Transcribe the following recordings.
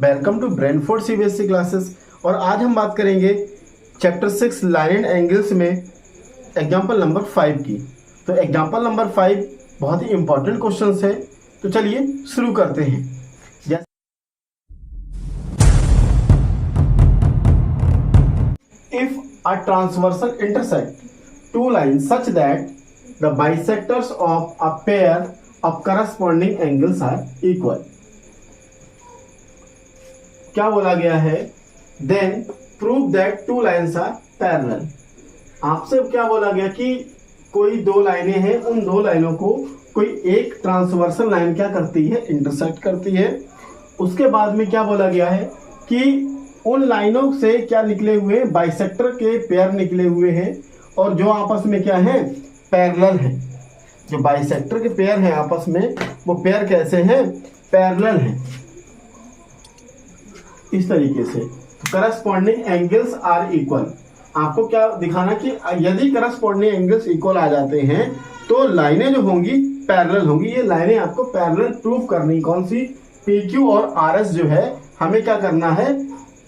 Welcome to Brainford CBSE classes. और आज हम बात करेंगे चैप्टर 6 लाइन एंड एंगल्स में एग्जाम्पल नंबर 5 की। तो एग्जाम्पल नंबर 5 बहुत ही इंपॉर्टेंट क्वेश्चंस है, तो चलिए शुरू करते हैं। If a transversal intersect two lines such that the bisectors of a pair of corresponding angles are equal, क्या बोला गया है? Then prove that two lines are parallel. आपसे क्या बोला गया कि कोई दो लाइनें हैं, उन दो लाइनों को कोई एक ट्रांसवर्सल लाइन क्या करती है? इंटरसेक्ट करती है। उसके बाद में क्या बोला गया है कि उन लाइनों से क्या निकले हुए? बाइसेक्टर के पेयर निकले हुए हैं, और जो आपस में क्या है? पैरेलल हैं। जो बाइसेक्टर के पेयर हैं आपस में, वो पेयर कैसे हैं? पैरेलल हैं। इस तरीके से करस्पॉन्डिंग एंगल्स आर इक्वल। आपको क्या दिखाना कि यदि करस्पॉन्डिंग एंगल्स इक्वल आ जाते हैं तो लाइनें जो होंगी पैरेलल होंगी। ये लाइनें आपको पैरेलल प्रूव करनी। कौन सी? पी क्यू और आर एस जो है हमें क्या करना है?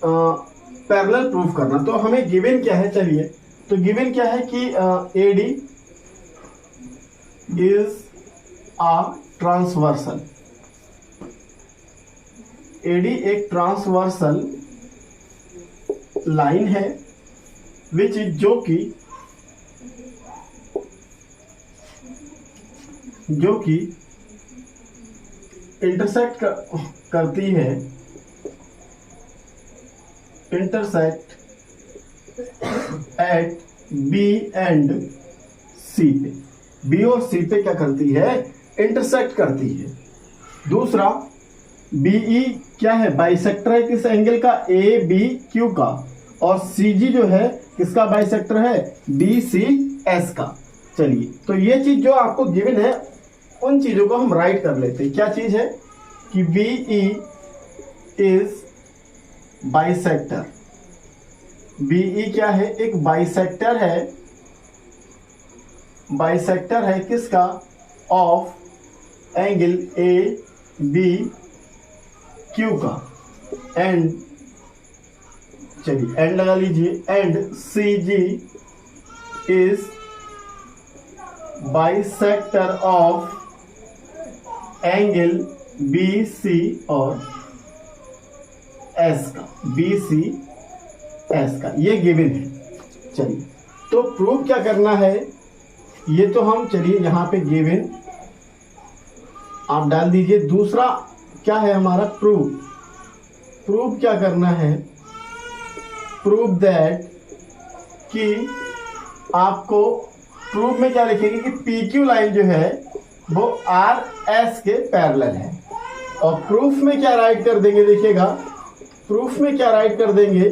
पैरेलल प्रूव करना। तो हमें गिवन क्या है? चलिए, तो गिवन क्या है कि A D is a transversal. AD एक ट्रांसवर्सल लाइन है विच इज जो कि इंटरसेक्ट करती है, intersect at B and C पे। बी और सी पे क्या करती है? इंटरसेक्ट करती है। दूसरा, बीई क्या है? बाइसेक्टर है किस एंगल का? ए बी क्यू का। और सीजी जो है किसका बाइसेक्टर है? बी सी एस का। चलिए, तो ये चीज जो आपको गिवन है उन चीजों को हम राइट कर लेते हैं। क्या चीज है कि बीई इज बाइसेक्टर। बीई क्या है? एक बाइसेक्टर है। बाइसेक्टर है किसका? Of angle A B Q का। एंड चलिए एंड लगा लीजिए। And C G is bisector of angle B C और एस का। बी सी एस का ये गिवन है। चलिए, तो प्रूव क्या करना है? ये तो हम चलिए यहां पे गिवन आप डाल दीजिए। दूसरा क्या है हमारा? प्रूव क्या करना है? प्रूव दैट कि आपको प्रूव में क्या लिखेंगे कि पी क्यू लाइन जो है वो आर एस के पैरेलल है। और प्रूफ में क्या राइट कर देंगे? देखिएगा, प्रूफ में क्या राइट कर देंगे?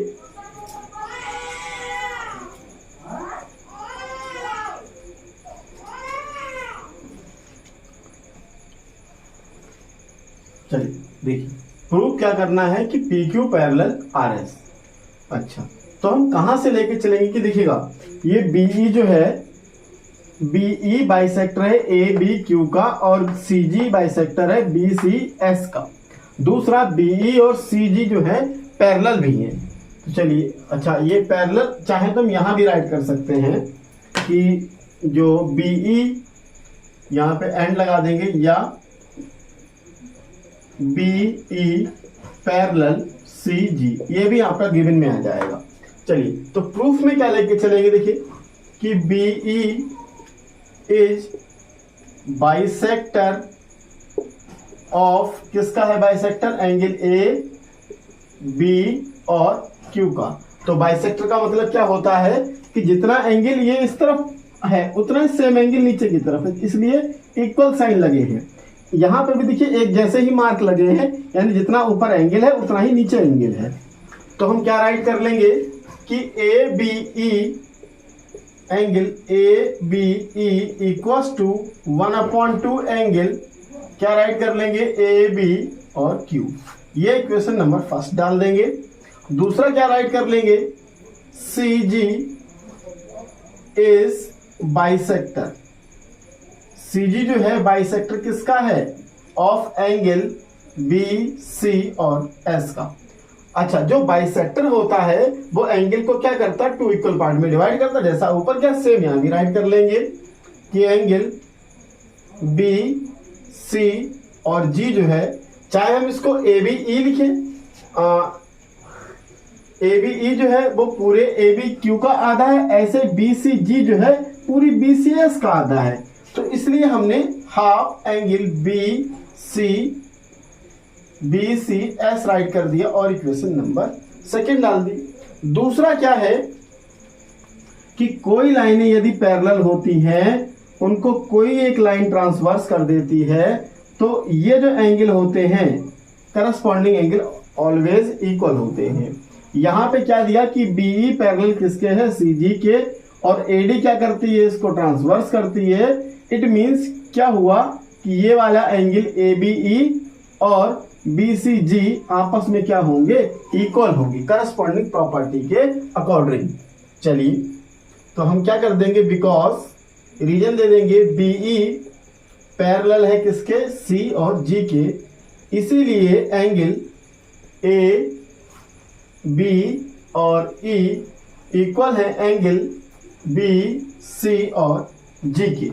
चलिए देखिए, प्रूफ क्या करना है कि P Q parallel R S. अच्छा, तो हम कहां से लेके चलेंगे कि देखिएगा, ये बीई जो है, बीई बाइसेक्टर है ए बी क्यू का, और सीजी बाइसेक्टर है बी सी एस का। दूसरा, बीई और सीजी जो है पैरेलल भी है। तो चलिए, अच्छा ये पैरेलल चाहे तो हम यहां भी राइट कर सकते हैं कि जो बीई यहां पे एंड लगा देंगे, या बीई पैरेलल सी जी, ये भी आपका गिवन में आ जाएगा। चलिए, तो प्रूफ में क्या लेके चलेंगे? देखिए कि बीई इज बाइसेक्टर ऑफ किसका है? बाइसेक्टर एंगल ए बी और क्यू का। तो बाइसेक्टर का मतलब क्या होता है कि जितना एंगल ये इस तरफ है उतना ही सेम एंगल नीचे की तरफ है, इसलिए इक्वल साइन लगे हैं। यहां पर भी देखिए एक जैसे ही मार्क लगे हैं, यानी जितना ऊपर एंगल है उतना ही नीचे एंगल है। तो हम क्या राइट कर लेंगे कि A B E angle A B E equals to 1/2 angle क्या राइट कर लेंगे? ए बी और क्यू। ये इक्वेशन नंबर फर्स्ट डाल देंगे। दूसरा क्या राइट कर लेंगे? C G is bisector. CG जो है बाइसेक्टर किसका है? ऑफ एंगल बी सी और एस का। अच्छा, जो बाइसेक्टर होता है वो एंगल को क्या करता है, टू इक्वल पार्ट में डिवाइड करता है। जैसा ऊपर क्या, सेम यहां भी राइट कर लेंगे कि एंगल बी सी और जी जो है, चाहे हम इसको ए बी ई लिखें, ए बी ई जो है वो पूरे ए बी क्यू का आधा है, ऐसे बी सी जी जो है पूरी बी सी एस का आधा है। तो इसलिए हमने half angle B C S write कर दिया और इक्वेशन नंबर सेकेंड डाल दी। दूसरा क्या है कि कोई लाइनें यदि पैरेलल होती हैं, उनको कोई एक लाइन ट्रांसवर्स कर देती है, तो ये जो एंगल होते हैं करस्पॉन्डिंग एंगल ऑलवेज इक्वल होते हैं। यहां पे क्या दिया कि बीई पैरेलल किसके है, सीजी के, और एडी क्या करती है, इसको ट्रांसवर्स करती है। इट मींस क्या हुआ कि ये वाला एंगल एबीई और बीसीजी आपस में क्या होंगे, इक्वल होंगे करस्पॉन्डिंग प्रॉपर्टी के अकॉर्डिंग। चलिए तो हम क्या कर देंगे, बिकॉज रीजन दे देंगे बीई पैरेलल है किसके, सी और जी के, इसीलिए एंगल ए बी और ई इक्वल है एंगल बी सी और जी के।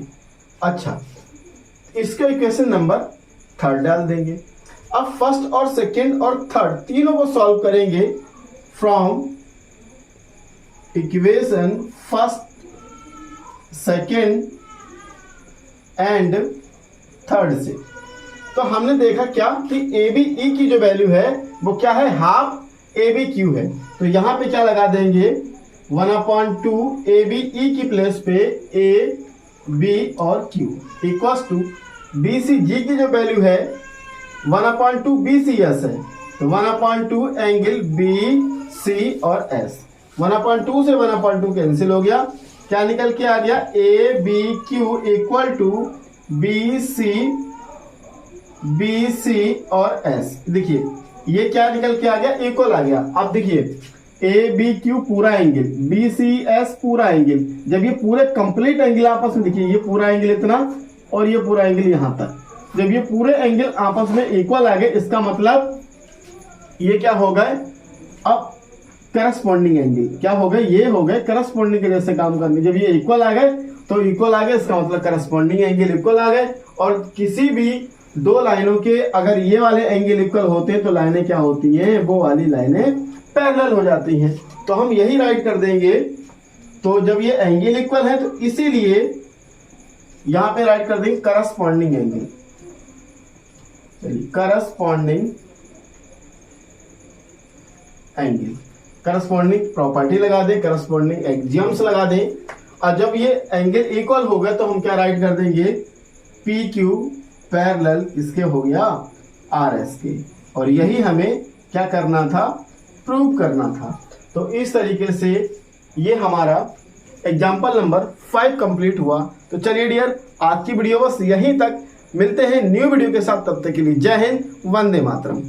अच्छा, इसका इक्वेशन नंबर थर्ड डाल देंगे। अब फर्स्ट और सेकंड और थर्ड तीनों को सॉल्व करेंगे from equation first, second and third से। तो हमने देखा क्या कि ए बी ई की जो वैल्यू है वो क्या है, हाफ ए बी क्यू है। तो यहां पे क्या लगा देंगे, 1/2 ए बी ई की प्लेस पे ए बी और Q equals to B C G की जो वैल्यू है 1/2 बी सी एस है, तो 1/2 एंगल बी सी और एस। 1/2 से 1/2 कैंसिल हो गया, क्या निकल के आ गया, A B Q equal to B C और एस। देखिए ये क्या निकल के आ गया, इक्वल आ गया। अब देखिए ए बी क्यू पूरा एंगल, बी सी एस पूरा एंगल, जब ये पूरे कंप्लीट एंगल आपस में, देखिए ये पूरा एंगल इतना और ये पूरा एंगल यहां तक, जब ये पूरे एंगल आपस में इक्वल आ गए, इसका मतलब ये क्या हो गए, अब करस्पॉन्डिंग एंगल क्या हो गए, ये हो गए करस्पॉन्डिंग के जैसे काम करने। जब ये इक्वल आ गए तो इक्वल आ गए, इसका मतलब करस्पॉन्डिंग एंगल इक्वल आ गए। और किसी भी दो लाइनों के अगर ये वाले एंगल इक्वल होते हैं तो लाइनें क्या होती हैं, वो वाली लाइनें पैरेलल हो जाती हैं। तो हम यही राइट कर देंगे। तो जब ये एंगल इक्वल है तो इसीलिए यहां पे राइट कर देंगे करस्पॉन्डिंग एंगल। चलिए करस्पॉन्डिंग एंगल, करस्पॉन्डिंग प्रॉपर्टी लगा दें, करस्पॉन्डिंग एक्सियम्स लगा दें। और जब ये एंगल इक्वल हो गया तो हम क्या राइट कर देंगे, पी क्यू पैरेलल किसके हो गया, आर एस के। और यही हमें क्या करना था, प्रूव करना था। तो इस तरीके से ये हमारा एग्जाम्पल नंबर 5 कंप्लीट हुआ। तो चलिए डियर, आज की वीडियो बस यहीं तक, मिलते हैं न्यू वीडियो के साथ, तब तक के लिए जय हिंद, वंदे मातरम।